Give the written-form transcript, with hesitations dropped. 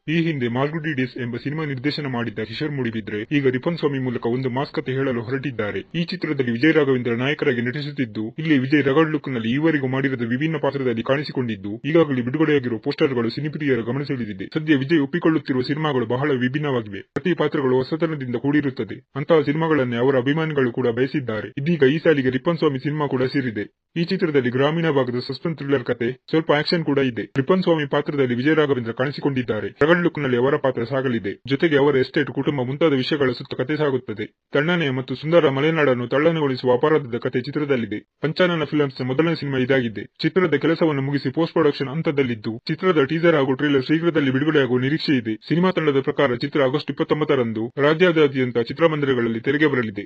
ಈ ಹಿಂದೆ ಮಾಲ್ಗುಡಿ ಡೇಸ್ ಎಂಬ ಸಿನಿಮಾ ನಿರ್ದೇಶನ ಮಾಡಿದ್ದ ಕಿಶೋರ್ ಮೂಡಿಬಿದ್ರೆ ಈಗ ರಿಪ್ಪನ್ ಸ್ವಾಮಿ ಮೂಲಕ ಒಂದು ಮಾಸ್ ಕತೆ ಹೇಳಲು ಹೊರಟಿದ್ದಾರೆ. ಈ ಚಿತ್ರದಲ್ಲಿ ವಿಜಯ್ ರಾಘವೇಂದ್ರ ನಾಯಕರಾಗಿ ನಟಿಸುತ್ತಿದ್ದು, ಇಲ್ಲಿ ವಿಜಯ್ ರಗಡ್ ಲುಕ್ ನಲ್ಲಿ ಈವರೆಗೂ ಮಾಡಿರದ ವಿಭಿನ್ನ ಪಾತ್ರದಲ್ಲಿ ಕಾಣಿಸಿಕೊಂಡಿದ್ದು, ಈಗಾಗಲೇ ಬಿಡುಗಡೆಯಾಗಿರುವ ಪೋಸ್ಟರ್ಗಳು ಸಿನಿಪ್ರಿಯರ ಗಮನ ಸೆಳೆದಿದೆ. ಸದ್ಯ ವಿಜಯ್ ಒಪ್ಪಿಕೊಳ್ಳುತ್ತಿರುವ ಸಿನಿಮಾಗಳು ಬಹಳ ವಿಭಿನ್ನವಾಗಿವೆ. ಪ್ರತಿ ಪಾತ್ರಗಳು ಹೊಸತನದಿಂದ ಕೂಡಿರುತ್ತದೆ. ಅಂತಹ ಸಿನಿಮಾಗಳನ್ನೇ ಅವರ ಅಭಿಮಾನಿಗಳು ಕೂಡ ಬಯಸಿದ್ದಾರೆ. ಇದೀಗ ಈ ಸಾಲಿಗೆ ರಿಪ್ಪನ್ ಸ್ವಾಮಿ ಸಿನಿಮಾ ಕೂಡ ಸೇರಿದೆ. ಈ ಚಿತ್ರದಲ್ಲಿ ಗ್ರಾಮೀಣ ಭಾಗದ ಸಸ್ಪೆನ್ಸ್ ಥ್ರಿಲ್ಲರ್ ಕತೆ, ಸ್ವಲ್ಪ ಆಕ್ಷನ್ ಕೂಡ ಇದೆ. ರಿಪ್ಪನ್ ಸ್ವಾಮಿ ಪಾತ್ರದಲ್ಲಿ ವಿಜಯ್ ರಾಘವೇಂದ್ರ ಕಾಣಿಸಿಕೊಂಡಿದ್ದಾರೆ. ರಗಡ್ ಲುಕ್ ನಲ್ಲಿ ಅವರ ಪಾತ್ರ ಸಾಗಲಿದೆ. ಜೊತೆಗೆ ಅವರ ಎಸ್ಟೇಟ್, ಕುಟುಂಬ ಮುಂತಾದ ವಿಷಯಗಳ ಸುತ್ತ ಕತೆ ಸಾಗುತ್ತದೆ. ತಣ್ಣನೆಯ ಮತ್ತು ಸುಂದರ ಮಲೆನಾಡನ್ನು ತಳ್ಳನೆಗೊಳಿಸುವ ಅಪರಾಧದ ಕತೆ ಚಿತ್ರದಲ್ಲಿದೆ. ಪಂಚಾನನ ಫಿಲ್ಮ್ಸ್ ನ ಮೊದಲನೇ ಸಿನಿಮಾ ಇದಾಗಿದೆ. ಚಿತ್ರದ ಕೆಲಸವನ್ನು ಮುಗಿಸಿ ಪೋಸ್ಟ್ ಪ್ರೊಡಕ್ಷನ್ ಹಂತದಲ್ಲಿದ್ದು, ಚಿತ್ರದ ಟೀಸರ್ ಹಾಗೂ ಟ್ರೇಲರ್ ಶೀಘ್ರದಲ್ಲಿ ಬಿಡುಗಡೆಯಾಗುವ ನಿರೀಕ್ಷೆ ಇದೆ. ಸಿನಿಮಾ ತಂಡದ ಪ್ರಕಾರ ಚಿತ್ರ ಆಗಸ್ಟ್ 29ರಂದು ರಾಜ್ಯಾದ್ಯಂತ ಚಿತ್ರಮಂದಿರಗಳಲ್ಲಿ ತೆರೆಗೆ ಬರಲಿದೆ.